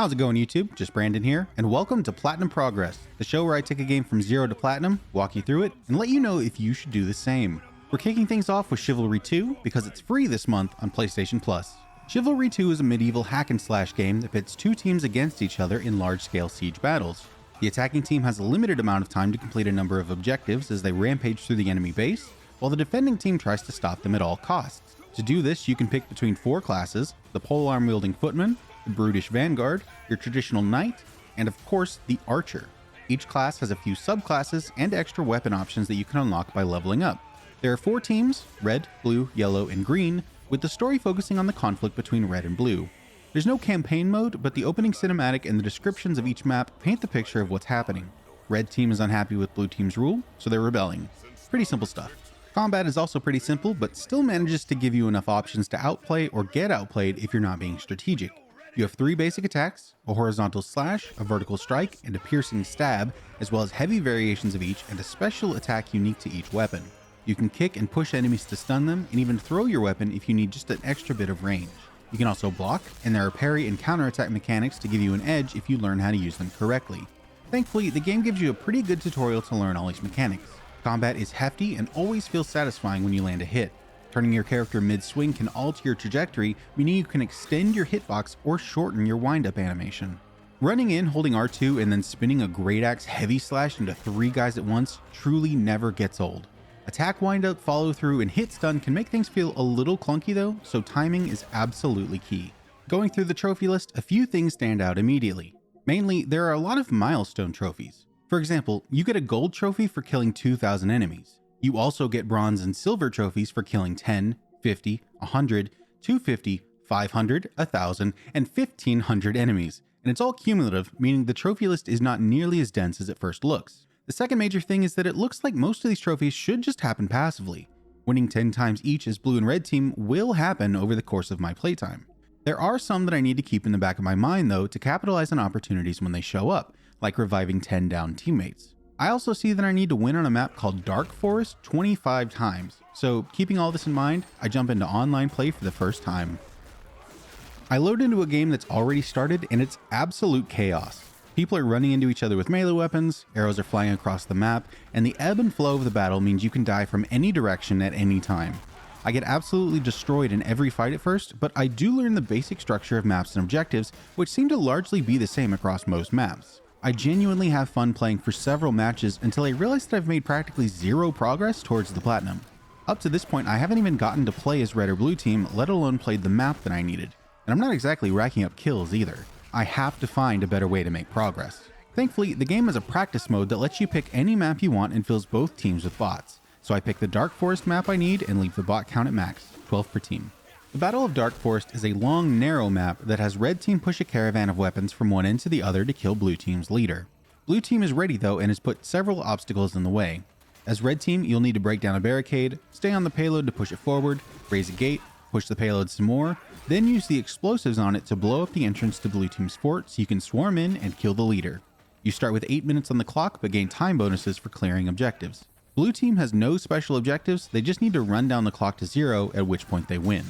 How's it going, YouTube? Just Brandon here, and welcome to Platinum Progress, the show where I take a game from 0 to Platinum, walk you through it, and let you know if you should do the same. We're kicking things off with Chivalry 2 because it's free this month on PlayStation Plus. Chivalry 2 is a medieval hack-and-slash game that pits two teams against each other in large-scale siege battles. The attacking team has a limited amount of time to complete a number of objectives as they rampage through the enemy base, while the defending team tries to stop them at all costs. To do this, you can pick between four classes: the polearm-wielding footman, the brutish vanguard, your traditional knight, and of course, the archer. Each class has a few subclasses and extra weapon options that you can unlock by leveling up. There are four teams: red, blue, yellow, and green, with the story focusing on the conflict between red and blue. There's no campaign mode, but the opening cinematic and the descriptions of each map paint the picture of what's happening. Red team is unhappy with blue team's rule, so they're rebelling. Pretty simple stuff. Combat is also pretty simple, but still manages to give you enough options to outplay or get outplayed if you're not being strategic. You have three basic attacks: a horizontal slash, a vertical strike, and a piercing stab, as well as heavy variations of each and a special attack unique to each weapon. You can kick and push enemies to stun them, and even throw your weapon if you need just an extra bit of range. You can also block, and there are parry and counterattack mechanics to give you an edge if you learn how to use them correctly. Thankfully, the game gives you a pretty good tutorial to learn all these mechanics. Combat is hefty and always feels satisfying when you land a hit. Turning your character mid-swing can alter your trajectory, meaning you can extend your hitbox or shorten your wind-up animation. Running in, holding R2, and then spinning a great axe heavy slash into three guys at once truly never gets old. Attack wind-up, follow-through, and hit stun can make things feel a little clunky though, so timing is absolutely key. Going through the trophy list, a few things stand out immediately. Mainly, there are a lot of milestone trophies. For example, you get a gold trophy for killing 2,000 enemies. You also get bronze and silver trophies for killing 10, 50, 100, 250, 500, 1,000, and 1,500 enemies. And it's all cumulative, meaning the trophy list is not nearly as dense as it first looks. The second major thing is that it looks like most of these trophies should just happen passively. Winning 10 times each as blue and red team will happen over the course of my playtime. There are some that I need to keep in the back of my mind though to capitalize on opportunities when they show up, like reviving 10 down teammates. I also see that I need to win on a map called Dark Forest 25 times, so keeping all this in mind, I jump into online play for the first time. I load into a game that's already started and it's absolute chaos. People are running into each other with melee weapons, arrows are flying across the map, and the ebb and flow of the battle means you can die from any direction at any time. I get absolutely destroyed in every fight at first, but I do learn the basic structure of maps and objectives, which seem to largely be the same across most maps. I genuinely have fun playing for several matches until I realize that I've made practically zero progress towards the platinum. Up to this point, I haven't even gotten to play as red or blue team, let alone played the map that I needed. And I'm not exactly racking up kills either. I have to find a better way to make progress. Thankfully, the game has a practice mode that lets you pick any map you want and fills both teams with bots. So I pick the Dark Forest map I need and leave the bot count at max, 12 per team. The Battle of Dark Forest is a long, narrow map that has red team push a caravan of weapons from one end to the other to kill blue team's leader. Blue team is ready though and has put several obstacles in the way. As red team, you'll need to break down a barricade, stay on the payload to push it forward, raise a gate, push the payload some more, then use the explosives on it to blow up the entrance to blue team's fort so you can swarm in and kill the leader. You start with 8 minutes on the clock but gain time bonuses for clearing objectives. Blue team has no special objectives, they just need to run down the clock to 0, at which point they win.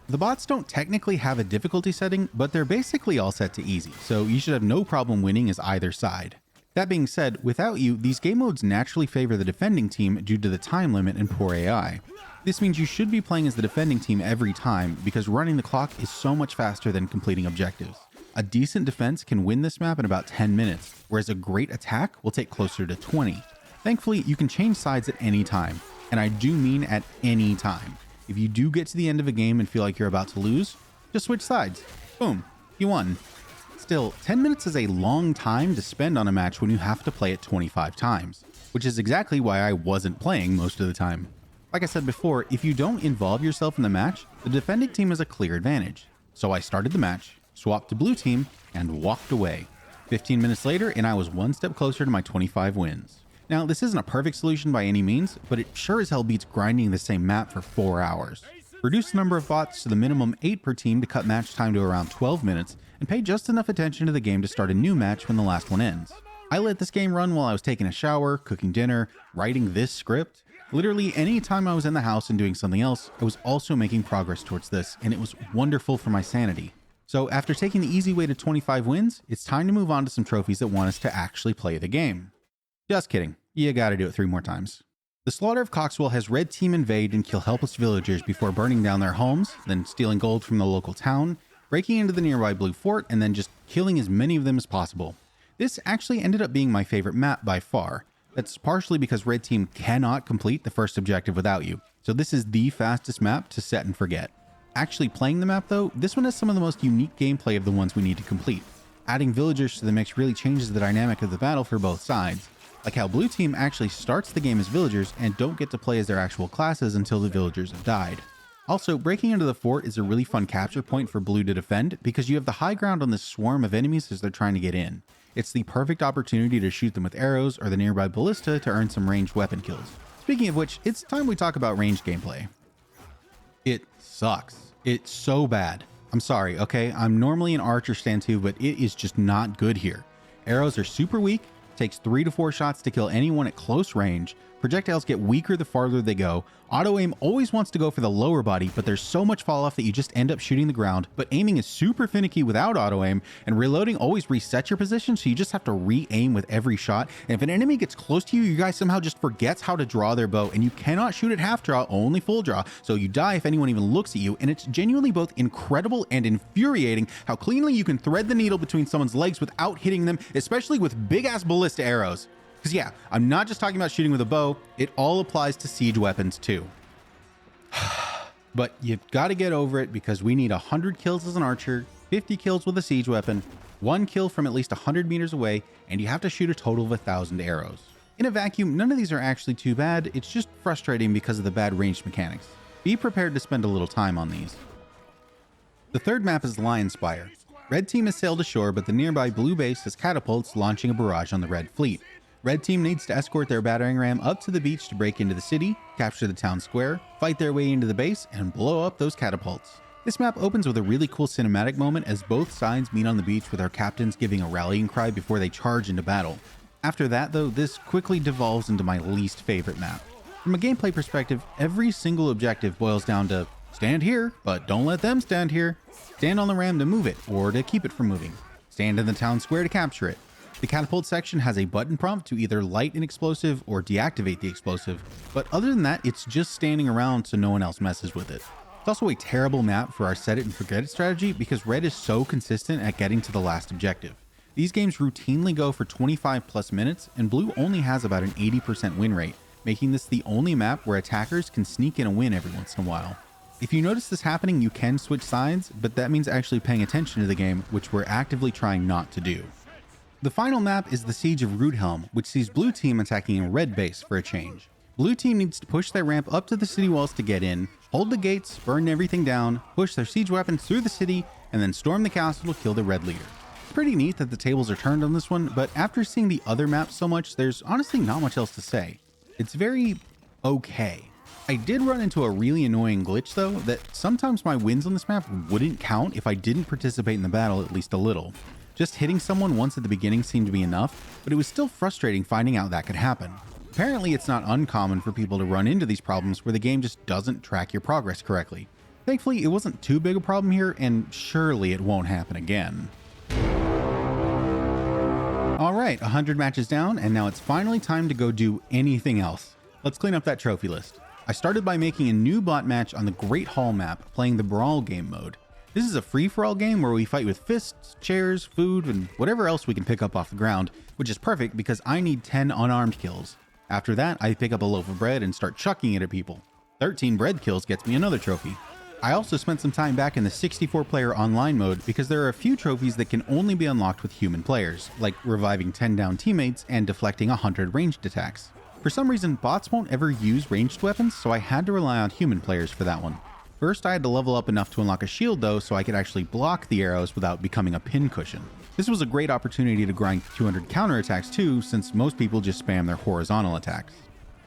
The bots don't technically have a difficulty setting, but they're basically all set to easy, so you should have no problem winning as either side. That being said, without you, these game modes naturally favor the defending team due to the time limit and poor AI. This means you should be playing as the defending team every time, because running the clock is so much faster than completing objectives. A decent defense can win this map in about 10 minutes, whereas a great attack will take closer to 20. Thankfully, you can change sides at any time, and I do mean at any time. If you do get to the end of a game and feel like you're about to lose, just switch sides. Boom, you won. Still, 10 minutes is a long time to spend on a match when you have to play it 25 times, which is exactly why I wasn't playing most of the time. Like I said before, if you don't involve yourself in the match, the defending team has a clear advantage. So I started the match, swapped to blue team, and walked away. 15 minutes later, and I was one step closer to my 25 wins. Now, this isn't a perfect solution by any means, but it sure as hell beats grinding the same map for 4 hours. Reduce the number of bots to the minimum 8 per team to cut match time to around 12 minutes, and pay just enough attention to the game to start a new match when the last one ends. I let this game run while I was taking a shower, cooking dinner, writing this script. Literally any time I was in the house and doing something else, I was also making progress towards this, and it was wonderful for my sanity. So after taking the easy way to 25 wins, it's time to move on to some trophies that want us to actually play the game. Just kidding, you gotta do it 3 more times. The Slaughter of Coxwell has red team invade and kill helpless villagers before burning down their homes, then stealing gold from the local town, breaking into the nearby blue fort, and then just killing as many of them as possible. This actually ended up being my favorite map by far. That's partially because red team cannot complete the first objective without you, so this is the fastest map to set and forget. Actually playing the map though, this one has some of the most unique gameplay of the ones we need to complete. Adding villagers to the mix really changes the dynamic of the battle for both sides, like how blue team actually starts the game as villagers and don't get to play as their actual classes until the villagers have died. Also, breaking into the fort is a really fun capture point for blue to defend because you have the high ground on this swarm of enemies as they're trying to get in. It's the perfect opportunity to shoot them with arrows or the nearby ballista to earn some ranged weapon kills. Speaking of which, it's time we talk about ranged gameplay. It sucks. It's so bad. I'm sorry, okay? I'm normally an archer stand too, but it is just not good here. Arrows are super weak, takes 3 to 4 shots to kill anyone at close range, projectiles get weaker the farther they go, auto aim always wants to go for the lower body, but there's so much fall off that you just end up shooting the ground, but aiming is super finicky without auto aim, and reloading always resets your position, so you just have to re-aim with every shot, and if an enemy gets close to you, you guys somehow just forgets how to draw their bow, and you cannot shoot at half draw, only full draw, so you die if anyone even looks at you, and it's genuinely both incredible and infuriating how cleanly you can thread the needle between someone's legs without hitting them, especially with big-ass ballista arrows. Because yeah, I'm not just talking about shooting with a bow, it all applies to siege weapons too. But you've got to get over it because we need 100 kills as an archer, 50 kills with a siege weapon, 1 kill from at least 100 meters away, and you have to shoot a total of 1,000 arrows. In a vacuum, none of these are actually too bad, it's just frustrating because of the bad ranged mechanics. Be prepared to spend a little time on these. The third map is Lion Spire. Red team has sailed ashore, but the nearby blue base has catapults launching a barrage on the red fleet. Red team needs to escort their battering ram up to the beach to break into the city, capture the town square, fight their way into the base, and blow up those catapults. This map opens with a really cool cinematic moment as both sides meet on the beach with our captains giving a rallying cry before they charge into battle. After that though, this quickly devolves into my least favorite map. From a gameplay perspective, every single objective boils down to stand here, but don't let them stand here. Stand on the ram to move it, or to keep it from moving. Stand in the town square to capture it. The catapult section has a button prompt to either light an explosive or deactivate the explosive, but other than that, it's just standing around so no one else messes with it. It's also a terrible map for our set it and forget it strategy because red is so consistent at getting to the last objective. These games routinely go for 25 plus minutes, and blue only has about an 80% win rate, making this the only map where attackers can sneak in a win every once in a while. If you notice this happening, you can switch sides, but that means actually paying attention to the game, which we're actively trying not to do. The final map is the Siege of Roothelm, which sees blue team attacking a red base for a change. Blue team needs to push their ramp up to the city walls to get in, hold the gates, burn everything down, push their siege weapons through the city, and then storm the castle to kill the red leader. It's pretty neat that the tables are turned on this one, but after seeing the other maps so much, there's honestly not much else to say. It's very okay. I did run into a really annoying glitch though, that sometimes my wins on this map wouldn't count if I didn't participate in the battle at least a little. Just hitting someone once at the beginning seemed to be enough, but it was still frustrating finding out that could happen. Apparently it's not uncommon for people to run into these problems where the game just doesn't track your progress correctly. Thankfully it wasn't too big a problem here, and surely it won't happen again. Alright, 100 matches down, and now it's finally time to go do anything else. Let's clean up that trophy list. I started by making a new bot match on the Great Hall map, playing the Brawl game mode. This is a free-for-all game where we fight with fists, chairs, food, and whatever else we can pick up off the ground, which is perfect because I need 10 unarmed kills. After that, I pick up a loaf of bread and start chucking it at people. 13 bread kills gets me another trophy. I also spent some time back in the 64-player online mode because there are a few trophies that can only be unlocked with human players, like reviving 10 down teammates and deflecting 100 ranged attacks. For some reason, bots won't ever use ranged weapons, so I had to rely on human players for that one. First, I had to level up enough to unlock a shield though, so I could actually block the arrows without becoming a pincushion. This was a great opportunity to grind 200 counterattacks too, since most people just spam their horizontal attacks.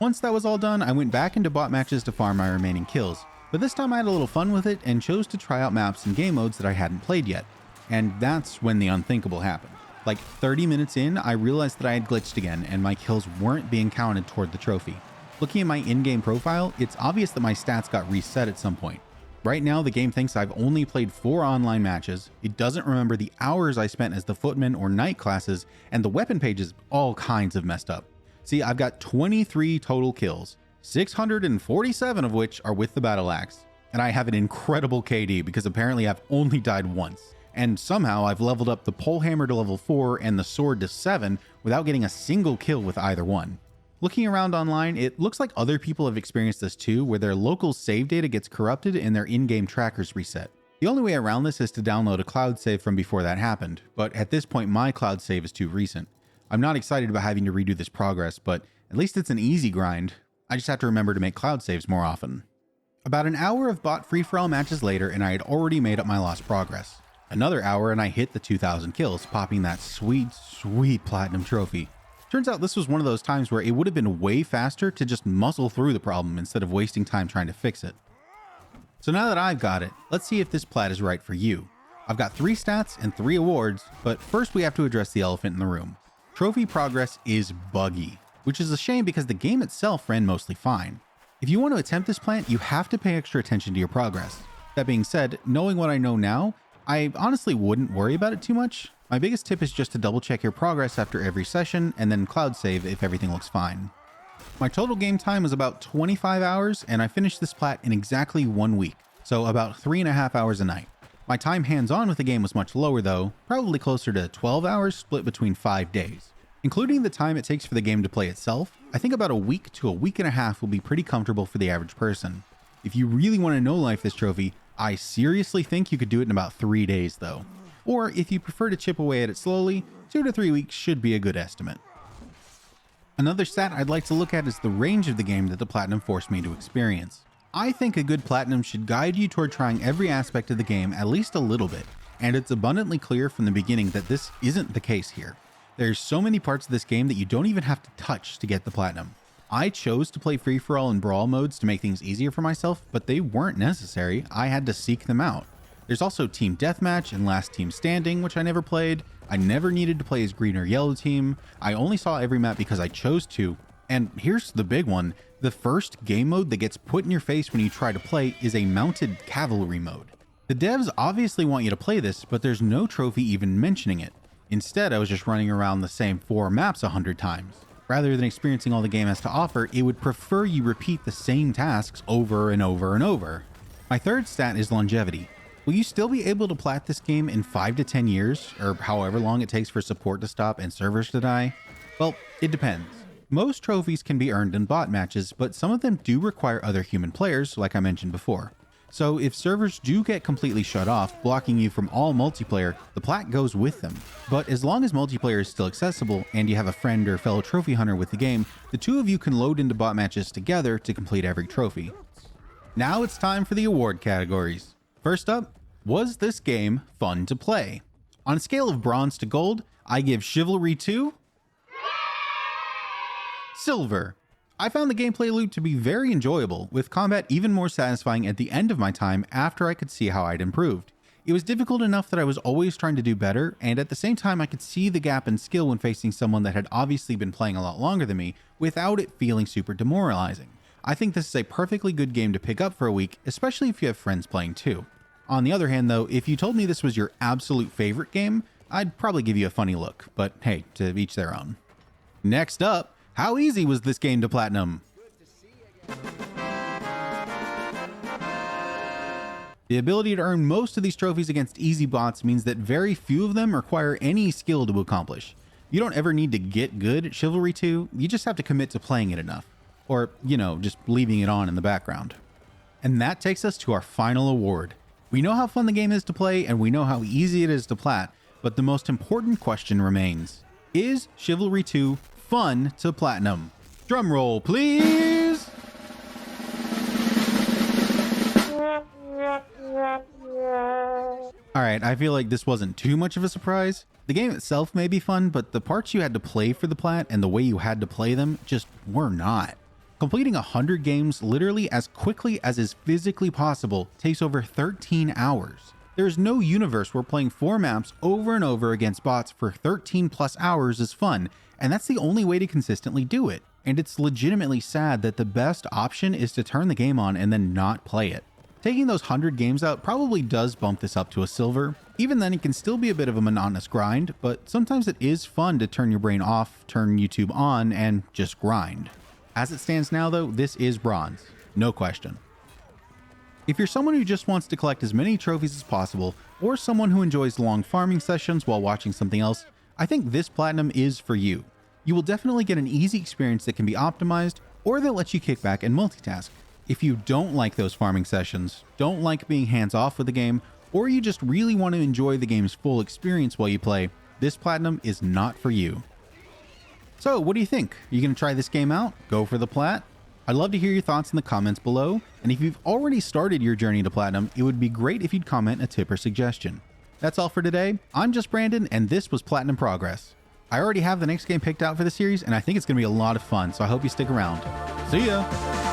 Once that was all done, I went back into bot matches to farm my remaining kills, but this time I had a little fun with it and chose to try out maps and game modes that I hadn't played yet. And that's when the unthinkable happened. Like 30 minutes in, I realized that I had glitched again and my kills weren't being counted toward the trophy. Looking at my in-game profile, it's obvious that my stats got reset at some point. Right now, the game thinks I've only played 4 online matches, it doesn't remember the hours I spent as the footman or knight classes, and the weapon page is all kinds of messed up. See, I've got 23 total kills, 647 of which are with the battle axe, and I have an incredible KD because apparently I've only died once. And somehow I've leveled up the pole hammer to level 4 and the sword to 7 without getting a single kill with either one. Looking around online, it looks like other people have experienced this too, where their local save data gets corrupted and their in-game trackers reset. The only way around this is to download a cloud save from before that happened, but at this point my cloud save is too recent. I'm not excited about having to redo this progress, but at least it's an easy grind. I just have to remember to make cloud saves more often. About an hour of bot free-for-all matches later and I had already made up my lost progress. Another hour and I hit the 2,000 kills, popping that sweet, sweet platinum trophy. Turns out this was one of those times where it would have been way faster to just muscle through the problem instead of wasting time trying to fix it. So now that I've got it, let's see if this plat is right for you. I've got 3 stats and 3 awards, but first we have to address the elephant in the room. Trophy progress is buggy, which is a shame because the game itself ran mostly fine. If you want to attempt this plant, you have to pay extra attention to your progress. That being said, knowing what I know now, I honestly wouldn't worry about it too much. My biggest tip is just to double check your progress after every session and then cloud save if everything looks fine. My total game time was about 25 hours and I finished this plat in exactly 1 week, so about 3.5 hours a night. My time hands-on with the game was much lower though, probably closer to 12 hours split between 5 days. Including the time it takes for the game to play itself, I think about a week to a week and a half will be pretty comfortable for the average person. If you really want to no-life this trophy, I seriously think you could do it in about 3 days though. Or if you prefer to chip away at it slowly, 2 to 3 weeks should be a good estimate. Another stat I'd like to look at is the range of the game that the Platinum forced me to experience. I think a good Platinum should guide you toward trying every aspect of the game at least a little bit, and it's abundantly clear from the beginning that this isn't the case here. There's so many parts of this game that you don't even have to touch to get the Platinum. I chose to play free-for-all and brawl modes to make things easier for myself, but they weren't necessary. I had to seek them out. There's also Team Deathmatch and Last Team Standing, which I never played. I never needed to play as green or yellow team. I only saw every map because I chose to. And here's the big one. The first game mode that gets put in your face when you try to play is a mounted cavalry mode. The devs obviously want you to play this, but there's no trophy even mentioning it. Instead, I was just running around the same 4 maps 100 times. Rather than experiencing all the game has to offer, it would prefer you repeat the same tasks over and over and over. My third stat is longevity. Will you still be able to plat this game in 5 to 10 years, or however long it takes for support to stop and servers to die? Well, it depends. Most trophies can be earned in bot matches, but some of them do require other human players, like I mentioned before. So if servers do get completely shut off, blocking you from all multiplayer, the plat goes with them. But as long as multiplayer is still accessible, and you have a friend or fellow trophy hunter with the game, the two of you can load into bot matches together to complete every trophy. Now it's time for the award categories. First up, was this game fun to play? On a scale of bronze to gold, I give Chivalry 2 silver. I found the gameplay loop to be very enjoyable, with combat even more satisfying at the end of my time after I could see how I'd improved. It was difficult enough that I was always trying to do better, and at the same time I could see the gap in skill when facing someone that had obviously been playing a lot longer than me without it feeling super demoralizing. I think this is a perfectly good game to pick up for a week, especially if you have friends playing too. On the other hand though, if you told me this was your absolute favorite game, I'd probably give you a funny look, but hey, to each their own. Next up, how easy was this game to platinum? The ability to earn most of these trophies against easy bots means that very few of them require any skill to accomplish. You don't ever need to get good at Chivalry 2, you just have to commit to playing it enough. Or, just leaving it on in the background. And that takes us to our final award. We know how fun the game is to play, and we know how easy it is to plat, but the most important question remains. Is Chivalry 2 fun to platinum? Drum roll, please! Alright, I feel like this wasn't too much of a surprise. The game itself may be fun, but the parts you had to play for the plat and the way you had to play them just were not. Completing 100 games literally as quickly as is physically possible takes over 13 hours. There is no universe where playing 4 maps over and over against bots for 13 plus hours is fun, and that's the only way to consistently do it. And it's legitimately sad that the best option is to turn the game on and then not play it. Taking those 100 games out probably does bump this up to a silver. Even then, it can still be a bit of a monotonous grind, but sometimes it is fun to turn your brain off, turn YouTube on, and just grind. As it stands now though, this is bronze. No question. If you're someone who just wants to collect as many trophies as possible, or someone who enjoys long farming sessions while watching something else, I think this platinum is for you. You will definitely get an easy experience that can be optimized, or that lets you kick back and multitask. If you don't like those farming sessions, don't like being hands-off with the game, or you just really want to enjoy the game's full experience while you play, this platinum is not for you. So, what do you think? Are you going to try this game out? Go for the plat? I'd love to hear your thoughts in the comments below, and if you've already started your journey to platinum, it would be great if you'd comment a tip or suggestion. That's all for today. I'm just Brandon, and this was Platinum Progress. I already have the next game picked out for the series, and I think it's going to be a lot of fun, so I hope you stick around. See ya!